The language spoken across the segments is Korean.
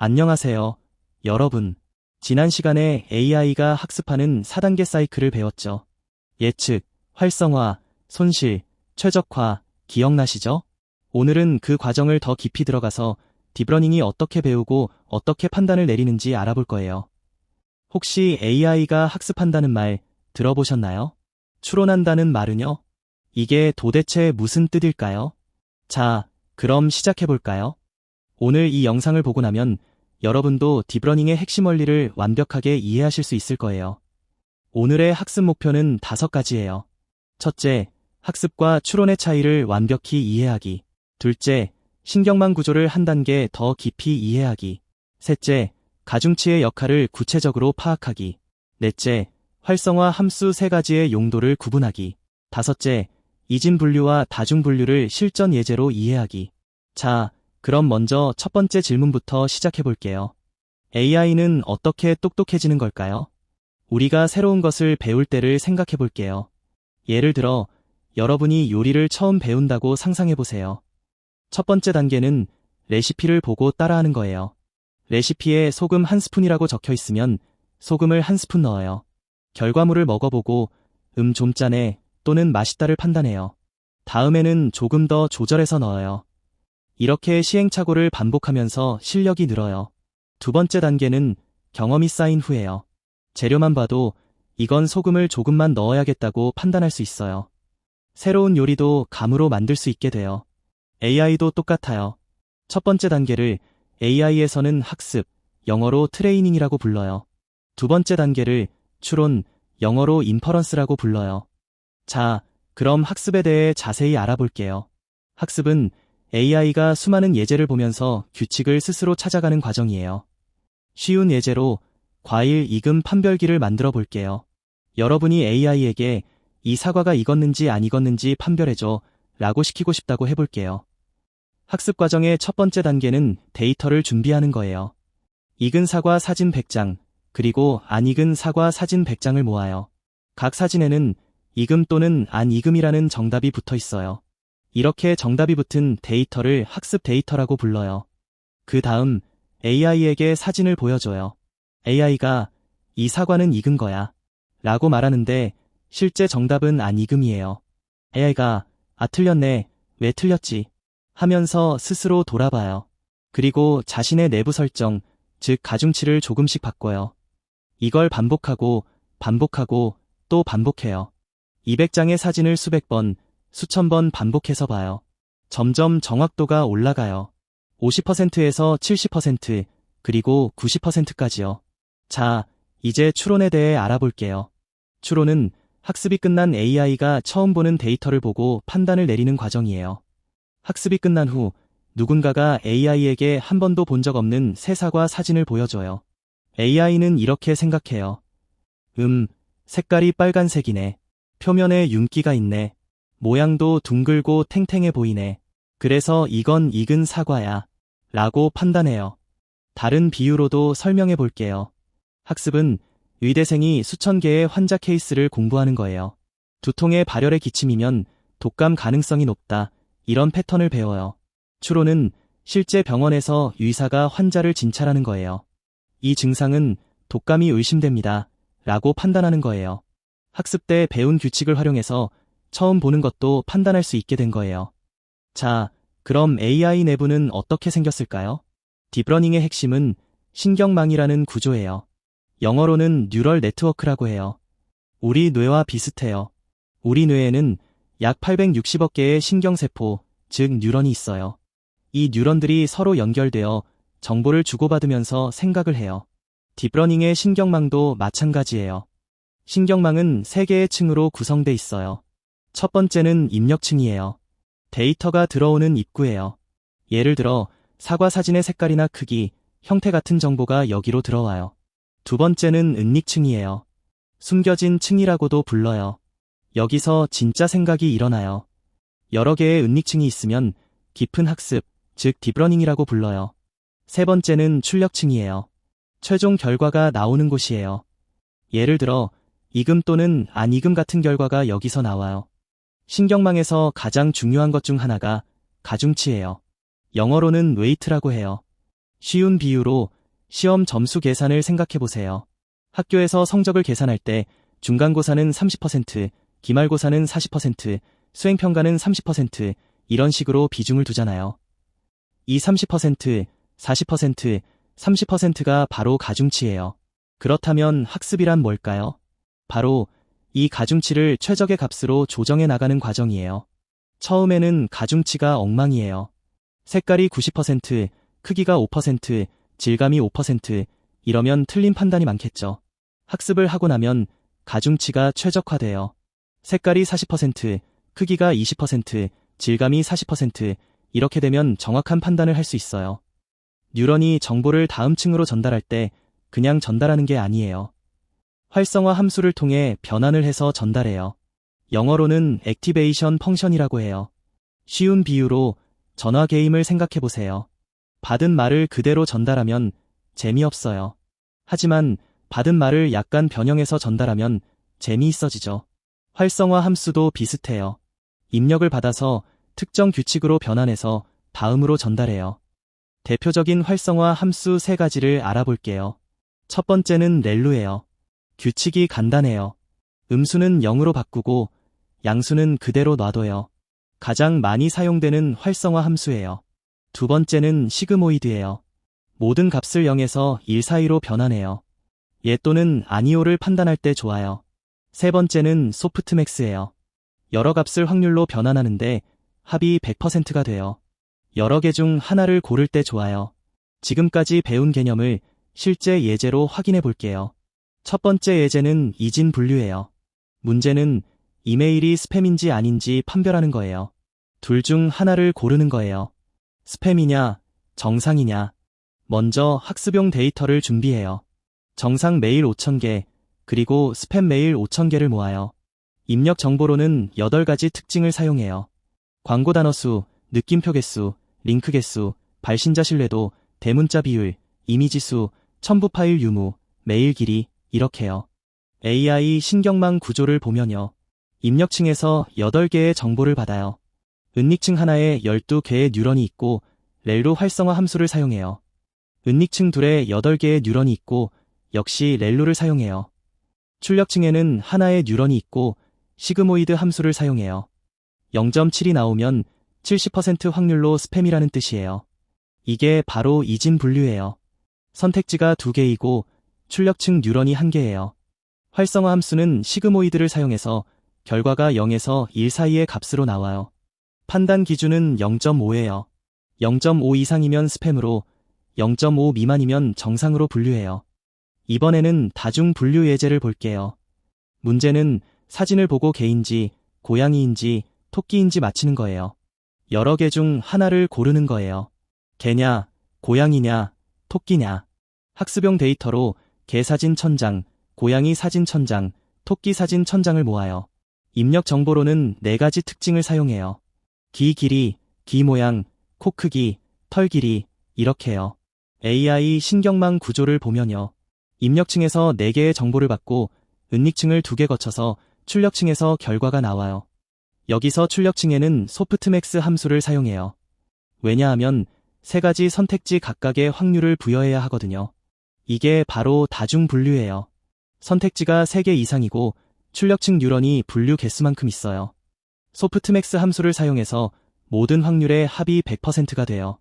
안녕하세요, 여러분. 지난 시간에 AI가 학습하는 4단계 사이클을 배웠죠. 예측, 활성화, 손실, 최적화, 기억나시죠? 오늘은 그 과정을 더 깊이 들어가서 딥러닝이 어떻게 배우고 어떻게 판단을 내리는지 알아볼 거예요. 혹시 AI가 학습한다는 말 들어보셨나요? 추론한다는 말은요? 이게 도대체 무슨 뜻일까요? 자, 그럼 시작해볼까요? 오늘 이 영상을 보고 나면 여러분도 딥러닝의 핵심 원리를 완벽하게 이해하실 수 있을 거예요. 오늘의 학습 목표는 5가지예요. 첫째, 학습과 추론의 차이를 완벽히 이해하기. 둘째, 신경망 구조를 한 단계 더 깊이 이해하기. 셋째, 가중치의 역할을 구체적으로 파악하기. 넷째, 활성화 함수 3가지의 용도를 구분하기. 다섯째, 이진 분류와 다중 분류를 실전 예제로 이해하기. 자, 그럼 먼저 첫 번째 질문부터 시작해 볼게요. AI는 어떻게 똑똑해지는 걸까요? 우리가 새로운 것을 배울 때를 생각해 볼게요. 예를 들어, 여러분이 요리를 처음 배운다고 상상해 보세요. 첫 번째 단계는 레시피를 보고 따라하는 거예요. 레시피에 소금 1스푼이라고 적혀 있으면 소금을 1스푼 넣어요. 결과물을 먹어보고 좀 짜네 또는 맛있다를 판단해요. 다음에는 조금 더 조절해서 넣어요. 이렇게 시행착오를 반복하면서 실력이 늘어요. 두 번째 단계는 경험이 쌓인 후에요. 재료만 봐도 이건 소금을 조금만 넣어야겠다고 판단할 수 있어요. 새로운 요리도 감으로 만들 수 있게 돼요. AI도 똑같아요. 첫 번째 단계를 AI에서는 학습, 영어로 트레이닝이라고 불러요. 두 번째 단계를 추론, 영어로 인퍼런스라고 불러요. 자, 그럼 학습에 대해 자세히 알아볼게요. 학습은 AI가 수많은 예제를 보면서 규칙을 스스로 찾아가는 과정이에요. 쉬운 예제로 과일 익음 판별기를 만들어 볼게요. 여러분이 AI에게 이 사과가 익었는지 안 익었는지 판별해줘 라고 시키고 싶다고 해볼게요. 학습 과정의 첫 번째 단계는 데이터를 준비하는 거예요. 익은 사과 사진 100장, 그리고 안 익은 사과 사진 100장을 모아요. 각 사진에는 익음 또는 안 익음이라는 정답이 붙어 있어요. 이렇게 정답이 붙은 데이터를 학습 데이터라고 불러요. 그 다음 AI에게 사진을 보여줘요. AI가 이 사과는 익은 거야 라고 말하는데 실제 정답은 안 익음이에요. AI가 틀렸네, 왜 틀렸지? 하면서 스스로 돌아봐요. 그리고 자신의 내부 설정, 즉 가중치를 조금씩 바꿔요. 이걸 반복하고 또 반복해요. 200장의 사진을 수백 번, 수천 번 반복해서 봐요. 점점 정확도가 올라가요. 50%에서 70%, 그리고 90%까지요. 자, 이제 추론에 대해 알아볼게요. 추론은 학습이 끝난 AI가 처음 보는 데이터를 보고 판단을 내리는 과정이에요. 학습이 끝난 후 누군가가 AI에게 한 번도 본 적 없는 새 사과 사진을 보여줘요. AI는 이렇게 생각해요. 색깔이 빨간색이네. 표면에 윤기가 있네. 모양도 둥글고 탱탱해 보이네. 그래서 이건 익은 사과야 라고 판단해요. 다른 비유로도 설명해 볼게요. 학습은 의대생이 수천 개의 환자 케이스를 공부하는 거예요. 두통의 발열의 기침이면 독감 가능성이 높다. 이런 패턴을 배워요. 추론은 실제 병원에서 의사가 환자를 진찰하는 거예요. 이 증상은 독감이 의심됩니다. 라고 판단하는 거예요. 학습 때 배운 규칙을 활용해서 처음 보는 것도 판단할 수 있게 된 거예요. 자, 그럼 AI 내부는 어떻게 생겼을까요? 딥러닝의 핵심은 신경망이라는 구조예요. 영어로는 뉴럴 네트워크라고 해요. 우리 뇌와 비슷해요. 우리 뇌에는 약 860억 개의 신경세포, 즉 뉴런이 있어요. 이 뉴런들이 서로 연결되어 정보를 주고받으면서 생각을 해요. 딥러닝의 신경망도 마찬가지예요. 신경망은 3개의 층으로 구성돼 있어요. 첫 번째는 입력층이에요. 데이터가 들어오는 입구예요. 예를 들어 사과 사진의 색깔이나 크기, 형태 같은 정보가 여기로 들어와요. 두 번째는 은닉층이에요. 숨겨진 층이라고도 불러요. 여기서 진짜 생각이 일어나요. 여러 개의 은닉층이 있으면 깊은 학습, 즉 딥러닝이라고 불러요. 세 번째는 출력층이에요. 최종 결과가 나오는 곳이에요. 예를 들어 익음 또는 안 익음 같은 결과가 여기서 나와요. 신경망에서 가장 중요한 것 중 하나가 가중치예요. 영어로는 웨이트라고 해요. 쉬운 비유로 시험 점수 계산을 생각해 보세요. 학교에서 성적을 계산할 때 중간고사는 30%, 기말고사는 40%, 수행평가는 30% 이런 식으로 비중을 두잖아요. 이 30%, 40%, 30%가 바로 가중치예요. 그렇다면 학습이란 뭘까요? 바로 이 가중치를 최적의 값으로 조정해 나가는 과정이에요. 처음에는 가중치가 엉망이에요. 색깔이 90%, 크기가 5%, 질감이 5% 이러면 틀린 판단이 많겠죠. 학습을 하고 나면 가중치가 최적화돼요. 색깔이 40%, 크기가 20%, 질감이 40% 이렇게 되면 정확한 판단을 할 수 있어요. 뉴런이 정보를 다음 층으로 전달할 때 그냥 전달하는 게 아니에요. 활성화 함수를 통해 변환을 해서 전달해요. 영어로는 액티베이션 펑션이라고 해요. 쉬운 비유로 전화 게임을 생각해 보세요. 받은 말을 그대로 전달하면 재미없어요. 하지만 받은 말을 약간 변형해서 전달하면 재미있어지죠. 활성화 함수도 비슷해요. 입력을 받아서 특정 규칙으로 변환해서 다음으로 전달해요. 대표적인 활성화 함수 3가지를 알아볼게요. 첫 번째는 렐루예요. 규칙이 간단해요. 음수는 0으로 바꾸고 양수는 그대로 놔둬요. 가장 많이 사용되는 활성화 함수예요. 두 번째는 시그모이드예요. 모든 값을 0에서 1 사이로 변환해요. 예 또는 아니오를 판단할 때 좋아요. 세 번째는 소프트맥스예요. 여러 값을 확률로 변환하는데 합이 100%가 돼요. 여러 개 중 하나를 고를 때 좋아요. 지금까지 배운 개념을 실제 예제로 확인해 볼게요. 첫 번째 예제는 이진 분류예요. 문제는 이메일이 스팸인지 아닌지 판별하는 거예요. 둘 중 하나를 고르는 거예요. 스팸이냐, 정상이냐. 먼저 학습용 데이터를 준비해요. 정상 메일 5,000개, 그리고 스팸 메일 5,000개를 모아요. 입력 정보로는 8가지 특징을 사용해요. 광고 단어 수, 느낌표 개수, 링크 개수, 발신자 신뢰도, 대문자 비율, 이미지 수, 첨부 파일 유무, 메일 길이, 이렇게요. AI 신경망 구조를 보면요. 입력층에서 8개의 정보를 받아요. 은닉층 하나에 12개의 뉴런이 있고 렐루 활성화 함수를 사용해요. 은닉층 둘에 8개의 뉴런이 있고 역시 렐루를 사용해요. 출력층에는 하나의 뉴런이 있고 시그모이드 함수를 사용해요. 0.7이 나오면 70% 확률로 스팸이라는 뜻이에요. 이게 바로 이진 분류예요. 선택지가 2개이고 출력층 뉴런이 1개예요. 활성화 함수는 시그모이드를 사용해서 결과가 0에서 1 사이의 값으로 나와요. 판단 기준은 0.5예요. 0.5 이상이면 스팸으로, 0.5 미만이면 정상으로 분류해요. 이번에는 다중 분류 예제를 볼게요. 문제는 사진을 보고 개인지, 고양이인지, 토끼인지 맞히는 거예요. 여러 개 중 하나를 고르는 거예요. 개냐, 고양이냐, 토끼냐. 학습용 데이터로 개 사진 1000장, 고양이 사진 1000장, 토끼 사진 1000장을 모아요. 입력 정보로는 4가지 특징을 사용해요. 귀 길이, 귀 모양, 코 크기, 털 길이, 이렇게요. AI 신경망 구조를 보면요. 입력층에서 4개의 정보를 받고 은닉층을 2개 거쳐서 출력층에서 결과가 나와요. 여기서 출력층에는 소프트맥스 함수를 사용해요. 왜냐하면 3가지 선택지 각각의 확률을 부여해야 하거든요. 이게 바로 다중 분류예요. 선택지가 3개 이상이고 출력층 뉴런이 분류 개수만큼 있어요. 소프트맥스 함수를 사용해서 모든 확률의 합이 100%가 돼요.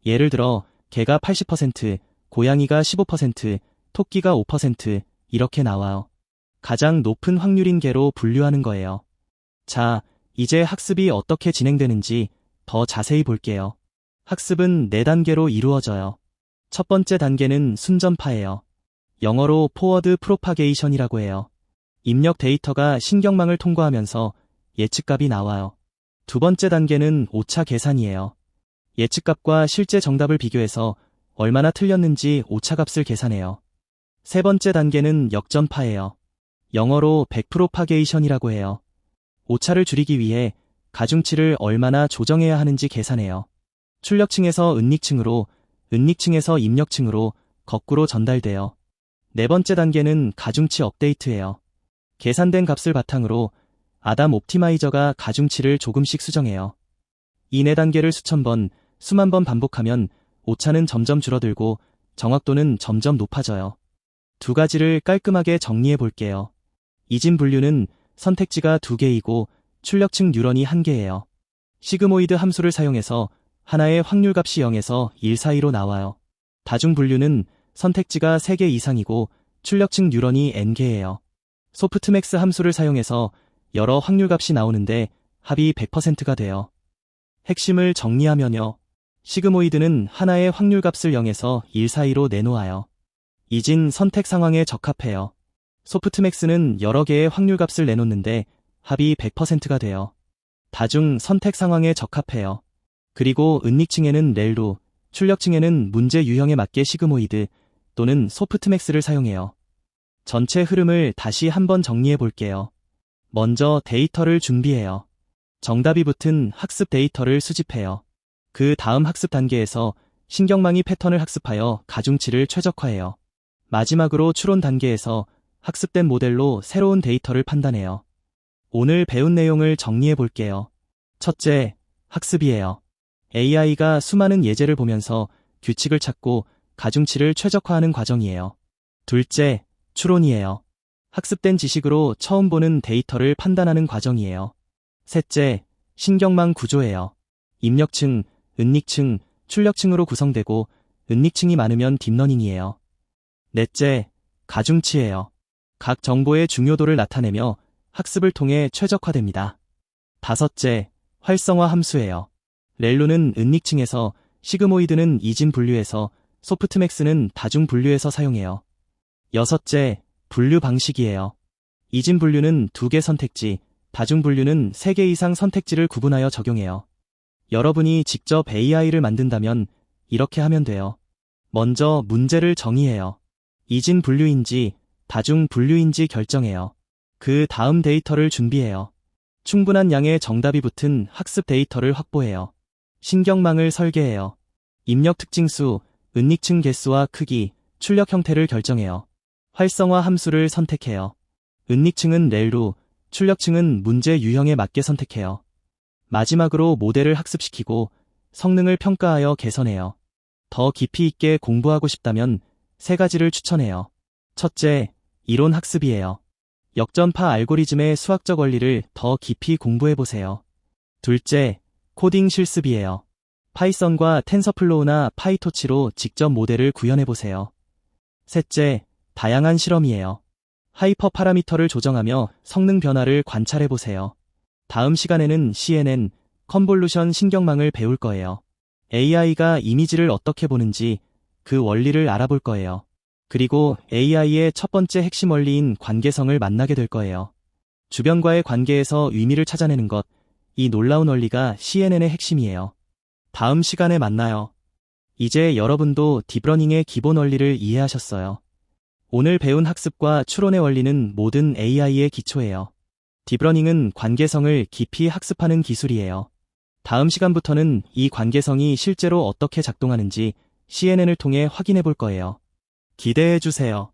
예를 들어 개가 80%, 고양이가 15%, 토끼가 5% 이렇게 나와요. 가장 높은 확률인 개로 분류하는 거예요. 자, 이제 학습이 어떻게 진행되는지 더 자세히 볼게요. 학습은 4단계로 이루어져요. 첫 번째 단계는 순전파예요. 영어로 포워드 프로파게이션이라고 해요. 입력 데이터가 신경망을 통과하면서 예측값이 나와요. 두 번째 단계는 오차 계산이에요. 예측값과 실제 정답을 비교해서 얼마나 틀렸는지 오차값을 계산해요. 세 번째 단계는 역전파예요. 영어로 백프로파게이션이라고 해요. 오차를 줄이기 위해 가중치를 얼마나 조정해야 하는지 계산해요. 출력층에서 은닉층으로, 은닉층에서 입력층으로 거꾸로 전달돼요. 네 번째 단계는 가중치 업데이트예요. 계산된 값을 바탕으로 아담 옵티마이저가 가중치를 조금씩 수정해요. 이 4단계를 수천 번, 수만 번 반복하면 오차는 점점 줄어들고 정확도는 점점 높아져요. 두 가지를 깔끔하게 정리해 볼게요. 이진 분류는 선택지가 2개이고 출력층 뉴런이 1개예요. 시그모이드 함수를 사용해서 하나의 확률값이 0에서 1 사이로 나와요. 다중 분류는 선택지가 3개 이상이고 출력층 뉴런이 n개예요. 소프트맥스 함수를 사용해서 여러 확률값이 나오는데 합이 100%가 돼요. 핵심을 정리하면요. 시그모이드는 하나의 확률값을 0에서 1 사이로 내놓아요. 이진 선택 상황에 적합해요. 소프트맥스는 여러 개의 확률값을 내놓는데 합이 100%가 돼요. 다중 선택 상황에 적합해요. 그리고 은닉층에는 렐루, 출력층에는 문제 유형에 맞게 시그모이드 또는 소프트맥스를 사용해요. 전체 흐름을 다시 한번 정리해 볼게요. 먼저 데이터를 준비해요. 정답이 붙은 학습 데이터를 수집해요. 그 다음 학습 단계에서 신경망이 패턴을 학습하여 가중치를 최적화해요. 마지막으로 추론 단계에서 학습된 모델로 새로운 데이터를 판단해요. 오늘 배운 내용을 정리해 볼게요. 첫째, 학습이에요. AI가 수많은 예제를 보면서 규칙을 찾고 가중치를 최적화하는 과정이에요. 둘째, 추론이에요. 학습된 지식으로 처음 보는 데이터를 판단하는 과정이에요. 셋째, 신경망 구조예요. 입력층, 은닉층, 출력층으로 구성되고 은닉층이 많으면 딥러닝이에요. 넷째, 가중치예요. 각 정보의 중요도를 나타내며 학습을 통해 최적화됩니다. 다섯째, 활성화 함수예요. 렐루는 은닉층에서, 시그모이드는 이진 분류에서, 소프트맥스는 다중 분류에서 사용해요. 여섯째, 분류 방식이에요. 이진 분류는 2개 선택지, 다중 분류는 3개 이상 선택지를 구분하여 적용해요. 여러분이 직접 AI를 만든다면 이렇게 하면 돼요. 먼저 문제를 정의해요. 이진 분류인지 다중 분류인지 결정해요. 그 다음 데이터를 준비해요. 충분한 양의 정답이 붙은 학습 데이터를 확보해요. 신경망을 설계해요. 입력 특징수, 은닉층 개수와 크기, 출력 형태를 결정해요. 활성화 함수를 선택해요. 은닉층은 렐루, 출력층은 문제 유형에 맞게 선택해요. 마지막으로 모델을 학습시키고 성능을 평가하여 개선해요. 더 깊이 있게 공부하고 싶다면 3가지를 추천해요. 첫째, 이론 학습이에요. 역전파 알고리즘의 수학적 원리를 더 깊이 공부해보세요. 둘째, 코딩 실습이에요. 파이썬과 텐서플로우나 파이토치로 직접 모델을 구현해보세요. 셋째, 다양한 실험이에요. 하이퍼 파라미터를 조정하며 성능 변화를 관찰해보세요. 다음 시간에는 CNN, 컨볼루션 신경망을 배울 거예요. AI가 이미지를 어떻게 보는지 그 원리를 알아볼 거예요. 그리고 AI의 첫 번째 핵심 원리인 관계성을 만나게 될 거예요. 주변과의 관계에서 의미를 찾아내는 것, 이 놀라운 원리가 CNN의 핵심이에요. 다음 시간에 만나요. 이제 여러분도 딥러닝의 기본 원리를 이해하셨어요. 오늘 배운 학습과 추론의 원리는 모든 AI의 기초예요. 딥러닝은 관계성을 깊이 학습하는 기술이에요. 다음 시간부터는 이 관계성이 실제로 어떻게 작동하는지 CNN을 통해 확인해 볼 거예요. 기대해 주세요.